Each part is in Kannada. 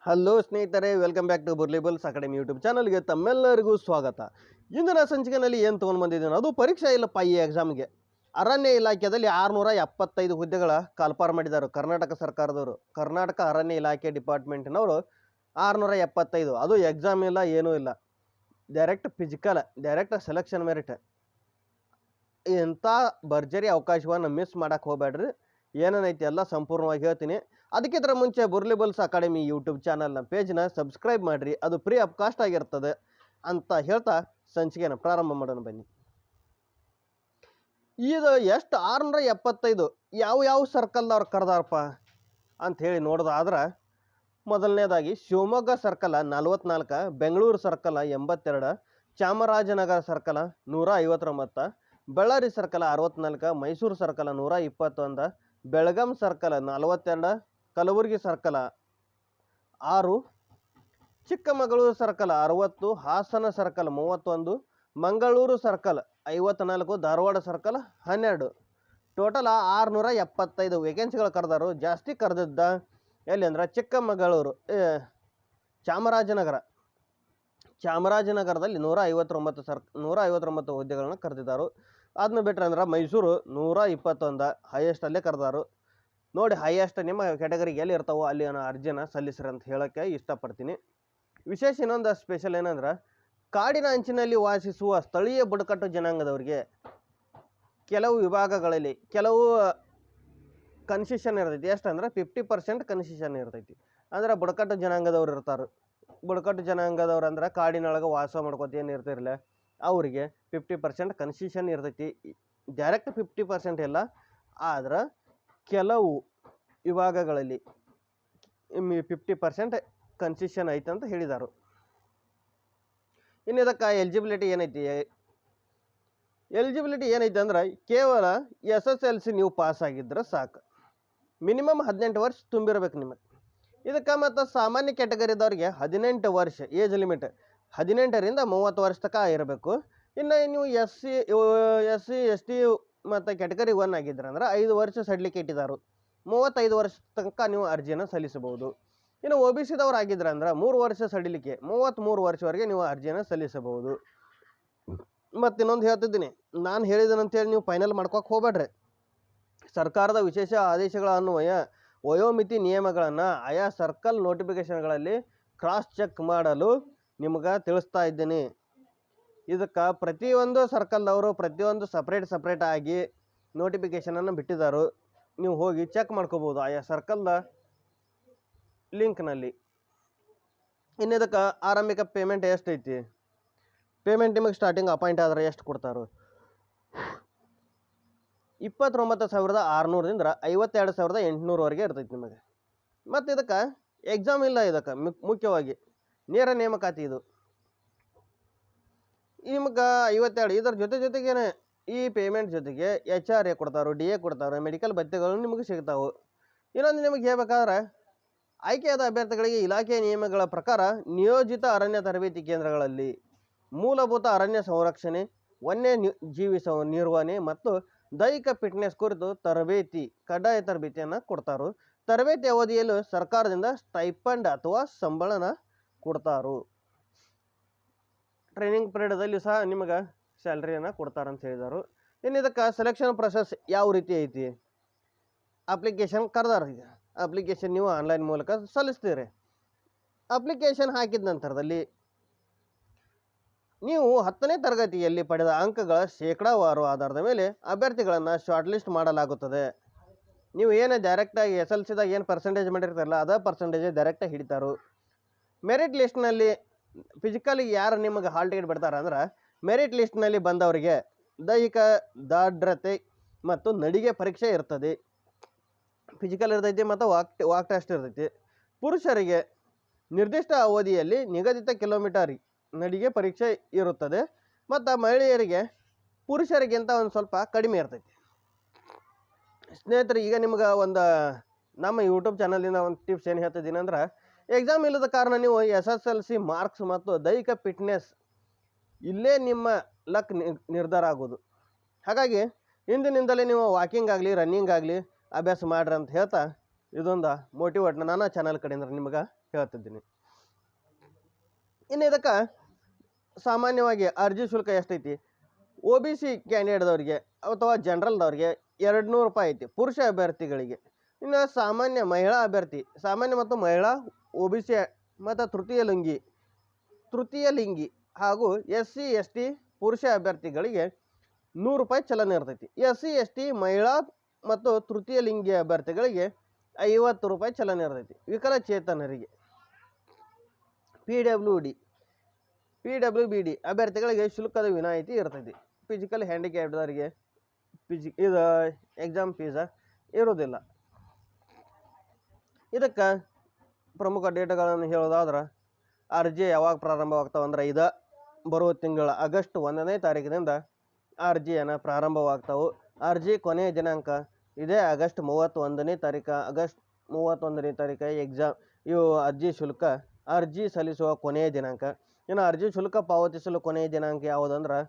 ಹಲೋ ಸ್ನೇಹಿತರೆ, ವೆಲ್ಕಮ್ ಬ್ಯಾಕ್ ಟು ಬುರ್ಲಿಬಲ್ಸ್ ಅಕಾಡೆಮಿ ಯೂಟ್ಯೂಬ್ ಚಾನಲ್ಗೆ ತಮ್ಮೆಲ್ಲರಿಗೂ ಸ್ವಾಗತ. ಇಂದಿನ ಸಂಚಿಕೆಯಲ್ಲಿ ಏನು ತೊಗೊಂಡು ಬಂದಿದ್ದೀನಿ, ಅದು ಪರೀಕ್ಷೆ ಇಲ್ಲಪ್ಪ ಈ ಎಕ್ಸಾಮ್ಗೆ. ಅರಣ್ಯ ಇಲಾಖೆಯಲ್ಲಿ 675 ಹುದ್ದೆಗಳ ಕಾಲ್ಪಾರ್ ಮಾಡಿದ್ದಾರೆ ಕರ್ನಾಟಕ ಸರ್ಕಾರದವರು. ಕರ್ನಾಟಕ ಅರಣ್ಯ ಇಲಾಖೆ ಡಿಪಾರ್ಟ್ಮೆಂಟ್ನವರು 675. ಅದು ಎಕ್ಸಾಮ್ ಇಲ್ಲ, ಏನೂ ಇಲ್ಲ, direct physical, direct selection merit. ಇಂಥ ಭರ್ಜರಿ ಅವಕಾಶವನ್ನು ಮಿಸ್ ಮಾಡಕ್ಕೆ ಹೋಗ್ಬೇಡ್ರಿ. ಏನೇನೈತಿ ಎಲ್ಲ ಸಂಪೂರ್ಣವಾಗಿ ಹೇಳ್ತೀನಿ. ಅದಕ್ಕಿಂತ ಮುಂಚೆ ಬುರ್ಲಿಬಲ್ಸ್ ಅಕಾಡೆಮಿ ಯೂಟ್ಯೂಬ್ ಚಾನಲ್ನ ಪೇಜ್ನ ಸಬ್ಸ್ಕ್ರೈಬ್ ಮಾಡಿರಿ, ಅದು ಫ್ರೀ ಆಫ್ ಕಾಸ್ಟ್ ಆಗಿರ್ತದೆ ಅಂತ ಹೇಳ್ತಾ ಸಂಚಿಕೆನ ಪ್ರಾರಂಭ ಮಾಡೋಣ ಬನ್ನಿ. ಇದು ಎಷ್ಟು 675 ಯಾವ ಸರ್ಕಲ್ದವ್ರು ಕರೆದಾರಪ್ಪ ಅಂತ ಹೇಳಿ ನೋಡೋದಾದ್ರೆ, ಮೊದಲನೇದಾಗಿ Shivamogga circle 44, Bengaluru circle 82, Chamarajanagar circle 159, Ballari circle 64, Mysuru circle 121, Belgaum circle 42, Kalaburagi circle 6, Chikkamagaluru circle 60, Hassan circle 31, Mangaluru circle 54, Dharwad circle 12. Total 675 ವೇಕೆನ್ಸಿಗಳು ಕರೆದಾರು. ಜಾಸ್ತಿ ಕರೆದಿದ್ದ ಎಲ್ಲಿ ಅಂದ್ರೆ ಚಿಕ್ಕಮಗಳೂರು, ಚಾಮರಾಜನಗರದಲ್ಲಿ 159 ಹುದ್ದೆಗಳನ್ನ ಕರೆದಿದ್ದಾರೆ. ಅದನ್ನ ಬಿಟ್ಟರೆ ಅಂದ್ರೆ ಮೈಸೂರು 121 ಹೈಯೆಸ್ಟ್ ಅಲ್ಲೇ ಕರೆದಾರು. ನೋಡಿ, ಹೈಯೆಸ್ಟ್ ನಿಮ್ಮ ಕ್ಯಾಟಗರಿಗೆ ಎಲ್ಲಿ ಇರ್ತಾವೋ ಅಲ್ಲಿ ಅರ್ಜಿನ ಸಲ್ಲಿಸ್ರಿ ಅಂತ ಹೇಳೋಕ್ಕೆ ಇಷ್ಟಪಡ್ತೀನಿ. ವಿಶೇಷ ಇನ್ನೊಂದು ಸ್ಪೆಷಲ್ ಏನಂದ್ರೆ, ಕಾಡಿನ ಅಂಚಿನಲ್ಲಿ ವಾಸಿಸುವ ಸ್ಥಳೀಯ ಬುಡಕಟ್ಟು ಜನಾಂಗದವರಿಗೆ ಕೆಲವು ವಿಭಾಗಗಳಲ್ಲಿ ಕೆಲವು ಕನ್ಸೆಷನ್ ಇರ್ತೈತಿ. ಎಷ್ಟಂದ್ರೆ 50% ಕನ್ಸೆಷನ್ ಇರ್ತೈತಿ. ಅಂದ್ರೆ ಬುಡಕಟ್ಟು ಜನಾಂಗದವ್ರು ಇರ್ತಾರೆ. ಬುಡಕಟ್ಟು ಜನಾಂಗದವ್ರು ಅಂದ್ರೆ ಕಾಡಿನೊಳಗೆ ವಾಸ ಮಾಡ್ಕೋತ ಏನು ಇರ್ತಿರಲಿಲ್ಲ, ಅವರಿಗೆ 50% ಕನ್ಸೆಷನ್ ಇರ್ತೈತಿ. ಡೈರೆಕ್ಟ್ 50% ಇಲ್ಲ, ಆದ್ರೆ ಕೆಲವು ವಿಭಾಗಗಳಲ್ಲಿ 50% ಕನ್ಸೆಷನ್ ಐತೆ ಅಂತ ಹೇಳಿದರು. ಇನ್ನು ಇದಕ್ಕೆ ಎಲಿಜಿಬಿಲಿಟಿ ಏನೈತಿ ಅಂದ್ರೆ, ಕೇವಲ SSLC ನೀವು ಪಾಸ್ ಆಗಿದ್ರೆ ಸಾಕು. ಮಿನಿಮಮ್ 18 ವರ್ಷ ತುಂಬಿರ್ಬೇಕು ನಿಮಗೆ. ಇದಕ್ಕೆ ಮತ್ತು ಸಾಮಾನ್ಯ ಕ್ಯಾಟಗರಿದವ್ರಿಗೆ 18 ವರ್ಷ ಏಜ್ ಲಿಮಿಟ್, 18ರಿಂದ 30 ವರ್ಷ ತನಕ ಇರಬೇಕು. ಇನ್ನು ನೀವು ಎಸ್ ಸಿ ಎಸ್ ಟಿ ಮತ್ತು ಕ್ಯಾಟಗರಿ 1 ಆಗಿದ್ರೆ ಅಂದ್ರೆ 5 ವರ್ಷ ಸಡಿಲಿಕೆ ಇಟ್ಟಿದ್ದಾರೆ. 35 ವರ್ಷ ತನಕ ನೀವು ಅರ್ಜಿಯನ್ನು ಸಲ್ಲಿಸಬಹುದು. ಇನ್ನು OBC ದವ್ರು ಆಗಿದ್ರೆ ಅಂದ್ರೆ 3 ವರ್ಷ ಸಡಿಲಿಕೆ, 33 ವರ್ಷವರೆಗೆ ನೀವು ಅರ್ಜಿಯನ್ನು ಸಲ್ಲಿಸಬಹುದು. ಮತ್ತು ಇನ್ನೊಂದು ಹೇಳ್ತಿದ್ದೀನಿ, ನಾನು ಹೇಳಿದನಂತೇಳಿ ನೀವು ಫೈನಲ್ ಮಾಡ್ಕೋಕೆ ಹೋಗ್ಬೇಡ್ರಿ. ಸರ್ಕಾರದ ವಿಶೇಷ ಆದೇಶಗಳ ಅನ್ವಯ ವಯೋಮಿತಿ ನಿಯಮಗಳನ್ನು ಆಯಾ ಸರ್ಕಲ್ ನೋಟಿಫಿಕೇಷನ್ಗಳಲ್ಲಿ ಕ್ರಾಸ್ ಚೆಕ್ ಮಾಡಲು ನಿಮ್ಗೆ ತಿಳಿಸ್ತಾ ಇದ್ದೀನಿ. ಇದಕ್ಕೆ ಪ್ರತಿಯೊಂದು ಸರ್ಕಲ್ದವರು ಪ್ರತಿಯೊಂದು ಸಪ್ರೇಟ್ ಆಗಿ ನೋಟಿಫಿಕೇಷನನ್ನು ಬಿಟ್ಟಿದ್ದಾರೆ. ನೀವು ಹೋಗಿ ಚೆಕ್ ಮಾಡ್ಕೋಬೋದು ಆಯಾ ಸರ್ಕಲ್ದ ಲಿಂಕ್ನಲ್ಲಿ. ಇನ್ನು ಇದಕ್ಕೆ ಆರಂಭಿಕ ಪೇಮೆಂಟ್ ಎಷ್ಟೈತಿ? ಪೇಮೆಂಟ್ ನಿಮಗೆ ಸ್ಟಾರ್ಟಿಂಗ್ ಅಪಾಯಿಂಟ್ ಆದರೆ ಎಷ್ಟು ಕೊಡ್ತಾರೆ? 29,600ದಿಂದ 52,800ವರೆಗೆ ಇರ್ತೈತಿ ನಿಮಗೆ. ಮತ್ತು ಇದಕ್ಕೆ ಎಕ್ಸಾಮ್ ಇಲ್ಲ. ಇದಕ್ಕೆ ಮುಖ್ಯವಾಗಿ ನೇರ ನೇಮಕಾತಿ. ಇದು ನಿಮ್ಗೆ 52, ಇದರ ಜೊತೆಗೇನೆ ಈ ಪೇಮೆಂಟ್ ಜೊತೆಗೆ HRA ಕೊಡ್ತಾರೆ, DA ಕೊಡ್ತಾರೆ, ಮೆಡಿಕಲ್ ಭತ್ಯೆಗಳು ನಿಮಗೆ ಸಿಗ್ತಾವೆ. ಇನ್ನೊಂದು ನಿಮಗೆ ಹೇಳ್ಬೇಕಾದ್ರೆ, ಆಯ್ಕೆಯಾದ ಅಭ್ಯರ್ಥಿಗಳಿಗೆ ಇಲಾಖೆಯ ನಿಯಮಗಳ ಪ್ರಕಾರ ನಿಯೋಜಿತ ಅರಣ್ಯ ತರಬೇತಿ ಕೇಂದ್ರಗಳಲ್ಲಿ ಮೂಲಭೂತ ಅರಣ್ಯ ಸಂರಕ್ಷಣೆ, ವನ್ಯಜೀವಿ ನಿರ್ವಹಣೆ ಮತ್ತು ದೈಹಿಕ ಫಿಟ್ನೆಸ್ ಕುರಿತು ಕಡ್ಡಾಯ ತರಬೇತಿಯನ್ನು ಕೊಡ್ತಾರೆ. ತರಬೇತಿ ಅವಧಿಯಲ್ಲೂ ಸರ್ಕಾರದಿಂದ ಸ್ಟೈಪಂಡ್ ಅಥವಾ ಸಂಬಳನ ಕೊಡ್ತಾರೆ. ಟ್ರೈನಿಂಗ್ ಪೀರಿಯಡ್ದಲ್ಲಿ ಸಹ ನಿಮಗೆ ಸ್ಯಾಲ್ರಿಯನ್ನು ಕೊಡ್ತಾರಂತ ಹೇಳಿದರು. ಇನ್ನು ಇದಕ್ಕೆ ಸೆಲೆಕ್ಷನ್ ಪ್ರೊಸೆಸ್ ಯಾವ ರೀತಿ ಐತಿ? ಅಪ್ಲಿಕೇಶನ್ ಕರೆದಾರ. ಈಗ ಅಪ್ಲಿಕೇಶನ್ ನೀವು ಆನ್ಲೈನ್ ಮೂಲಕ ಸಲ್ಲಿಸ್ತೀರಿ. ಅಪ್ಲಿಕೇಶನ್ ಹಾಕಿದ ನಂತರದಲ್ಲಿ ನೀವು 10ನೇ ತರಗತಿಯಲ್ಲಿ ಪಡೆದ ಅಂಕಗಳ ಶೇಕಡಾವಾರು ಆಧಾರದ ಮೇಲೆ ಅಭ್ಯರ್ಥಿಗಳನ್ನು ಶಾರ್ಟ್ ಲಿಸ್ಟ್ ಮಾಡಲಾಗುತ್ತದೆ. ನೀವು ಏನು ಡೈರೆಕ್ಟಾಗಿ SLCದಾಗ ಏನು ಪರ್ಸೆಂಟೇಜ್ ಮಾಡಿರ್ತಾರಲ್ಲ, ಅದೇ ಪರ್ಸೆಂಟೇಜ್ ಡೈರೆಕ್ಟಾಗಿ ಹಿಡಿತಾರು. ಮೆರಿಟ್ ಲಿಸ್ಟ್ನಲ್ಲಿ ಫಿಸಿಕಲಿಗೆ ಯಾರು ನಿಮಗೆ ಹಾಲ್ ಟಿಕೆಟ್ ಬಿಡ್ತಾರೆ ಅಂದ್ರೆ, ಮೆರಿಟ್ ಲಿಸ್ಟ್ನಲ್ಲಿ ಬಂದವರಿಗೆ ದೈಹಿಕ ದಾರ್ಢ್ಯತೆ ಮತ್ತು ನಡಿಗೆ ಪರೀಕ್ಷೆ ಇರ್ತದೆ. ಫಿಸಿಕಲ್ ಇರ್ತೈತಿ ಮತ್ತು ವಾಕ್ ಟೆಸ್ಟ್ ಇರ್ತೈತಿ. ಪುರುಷರಿಗೆ ನಿರ್ದಿಷ್ಟ ಅವಧಿಯಲ್ಲಿ ನಿಗದಿತ ಕಿಲೋಮೀಟರ್ ನಡಿಗೆ ಪರೀಕ್ಷೆ ಇರುತ್ತದೆ. ಮತ್ತು ಮಹಿಳೆಯರಿಗೆ ಪುರುಷರಿಗಿಂತ ಒಂದು ಸ್ವಲ್ಪ ಕಡಿಮೆ ಇರ್ತೈತಿ. ಸ್ನೇಹಿತರೆ, ಈಗ ನಿಮ್ಗೆ ಒಂದು ನಮ್ಮ ಯೂಟ್ಯೂಬ್ ಚಾನಲಿಂದ ಒಂದು ಟಿಪ್ಸ್ ಏನು ಹೇಳ್ತಿದ್ದೀನಿ ಅಂದ್ರೆ, ಎಕ್ಸಾಮ್ ಇಲ್ಲದ ಕಾರಣ ನೀವು SSLC ಮಾರ್ಕ್ಸ್ ಮತ್ತು ದೈಹಿಕ ಫಿಟ್ನೆಸ್ ಇಲ್ಲೇ ನಿಮ್ಮ ಲಕ್ ನಿರ್ಧಾರ ಆಗೋದು. ಹಾಗಾಗಿ ಇಂದಿನಿಂದಲೇ ನೀವು ವಾಕಿಂಗ್ ಆಗಲಿ ರನ್ನಿಂಗ್ ಆಗಲಿ ಅಭ್ಯಾಸ ಮಾಡ್ರಿ ಅಂತ ಹೇಳ್ತಾ ಇದೊಂದು ಮೋಟಿವೇಟ್ ನನ್ನ ಚಾನಲ್ ಕಡೆಯಿಂದ ನಿಮಗೆ ಹೇಳ್ತಿದ್ದೀನಿ. ಇನ್ನು ಇದಕ್ಕೆ ಸಾಮಾನ್ಯವಾಗಿ ಅರ್ಜಿ ಶುಲ್ಕ ಎಷ್ಟೈತಿ? ಒ ಬಿ ಸಿ ಕ್ಯಾಂಡಿಡೇಟ್ದವ್ರಿಗೆ ಅಥವಾ ಜನರಲ್ದವ್ರಿಗೆ 200 ರೂಪಾಯಿ ಐತಿ ಪುರುಷ ಅಭ್ಯರ್ಥಿಗಳಿಗೆ. ಇನ್ನು ಸಾಮಾನ್ಯ ಮಹಿಳಾ ಅಭ್ಯರ್ಥಿ, ಸಾಮಾನ್ಯ ಮತ್ತು ಮಹಿಳಾ ಒ ಬಿ ಸಿ ಮತ್ತು ತೃತೀಯ ಲಿಂಗಿ ಹಾಗೂ SC ST ಪುರುಷ ಅಭ್ಯರ್ಥಿಗಳಿಗೆ 100 ರೂಪಾಯಿ ಚಲನೆ ಇರ್ತೈತಿ. SC ST ಮಹಿಳಾ ಮತ್ತು ತೃತೀಯ ಲಿಂಗಿ ಅಭ್ಯರ್ಥಿಗಳಿಗೆ 50 ರೂಪಾಯಿ ಚಲನೆ ಇರ್ತೈತಿ. ವಿಕಲಚೇತನರಿಗೆ PWBD ಅಭ್ಯರ್ಥಿಗಳಿಗೆ ಶುಲ್ಕದ ವಿನಾಯಿತಿ ಇರ್ತೈತಿ. ಫಿಸಿಕಲ್ ಹ್ಯಾಂಡಿಕ್ಯಾಪ್ದವರಿಗೆ ಇದು ಎಕ್ಸಾಮ್ ಫೀಸ ಇರೋದಿಲ್ಲ. ಇದಕ್ಕೆ ಪ್ರಮುಖ ಡೇಟ್ಗಳನ್ನು ಹೇಳೋದಾದ್ರೆ ಅರ್ಜಿ ಯಾವಾಗ ಪ್ರಾರಂಭವಾಗ್ತಾವೆ ಅಂದ್ರೆ ಬರುವ ತಿಂಗಳ ಆಗಸ್ಟ್ 1ನೇ ತಾರೀಕಿನಿಂದ ಅರ್ಜಿಯನ್ನು ಪ್ರಾರಂಭವಾಗ್ತಾವೆ. ಅರ್ಜಿ ಕೊನೆಯ ದಿನಾಂಕ ಇದೇ ಆಗಸ್ಟ್ 31ನೇ ತಾರೀಕು ಎಕ್ಸಾಮ್ ಅರ್ಜಿ ಶುಲ್ಕ ಅರ್ಜಿ ಸಲ್ಲಿಸುವ ಕೊನೆಯ ದಿನಾಂಕ. ಇನ್ನು ಅರ್ಜಿ ಶುಲ್ಕ ಪಾವತಿಸಲು ಕೊನೆಯ ದಿನಾಂಕ ಯಾವುದಂದ್ರೆ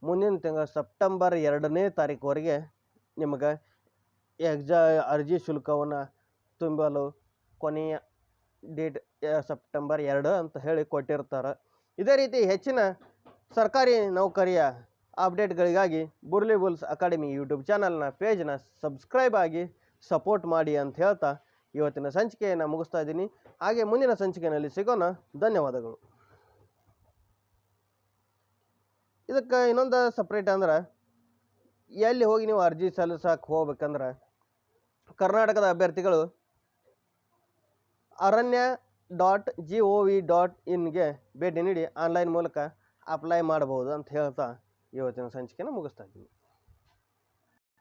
ಮುಂದಿನ ತಿಂಗಳು ಸೆಪ್ಟೆಂಬರ್ 2ನೇ ತಾರೀಕುವರೆಗೆ ನಿಮಗೆ ಅರ್ಜಿ ಶುಲ್ಕವನ್ನು ತುಂಬಲು ಕೊನೆಯ ಡೇಟ್ ಸೆಪ್ಟೆಂಬರ್ 2 ಅಂತ ಹೇಳಿ ಕೊಟ್ಟಿರ್ತಾರೆ. ಇದೇ ರೀತಿ ಹೆಚ್ಚಿನ ಸರ್ಕಾರಿ ನೌಕರಿಯ ಅಪ್ಡೇಟ್ಗಳಿಗಾಗಿ ಬುರ್ಲಿ ಬುಲ್ಸ್ ಅಕಾಡೆಮಿ ಯೂಟ್ಯೂಬ್ ಚಾನಲ್ನ ಪೇಜ್ನ ಸಬ್ಸ್ಕ್ರೈಬ್ ಆಗಿ ಸಪೋರ್ಟ್ ಮಾಡಿ ಅಂತ ಹೇಳ್ತಾ ಇವತ್ತಿನ ಸಂಚಿಕೆಯನ್ನು ಮುಗಿಸ್ತಾ ಇದ್ದೀನಿ. ಹಾಗೆ ಮುಂದಿನ ಸಂಚಿಕೆಯಲ್ಲಿ ಸಿಗೋಣ. ಧನ್ಯವಾದಗಳು. ಇದಕ್ಕೆ ಇನ್ನೊಂದು ಸಪ್ರೇಟ್ ಅಂದ್ರೆ ಎಲ್ಲಿ ಹೋಗಿ ನೀವು ಅರ್ಜಿ ಸಲ್ಲಿಸಕ್ಕೆ ಹೋಗ್ಬೇಕಂದ್ರೆ ಕರ್ನಾಟಕದ ಅಭ್ಯರ್ಥಿಗಳು aranya.gov.in ಭೇಟಿ ನೀಡಿ ಆನ್ಲೈನ್ ಮೂಲಕ ಅಪ್ಲೈ ಮಾಡಬಹುದು ಅಂತ ಹೇಳ್ತಾ ಇವತ್ತಿನ ಸಂಚಿಕೆಯನ್ನು ಮುಗಿಸ್ತಾ ಇದ್ದೀನಿ.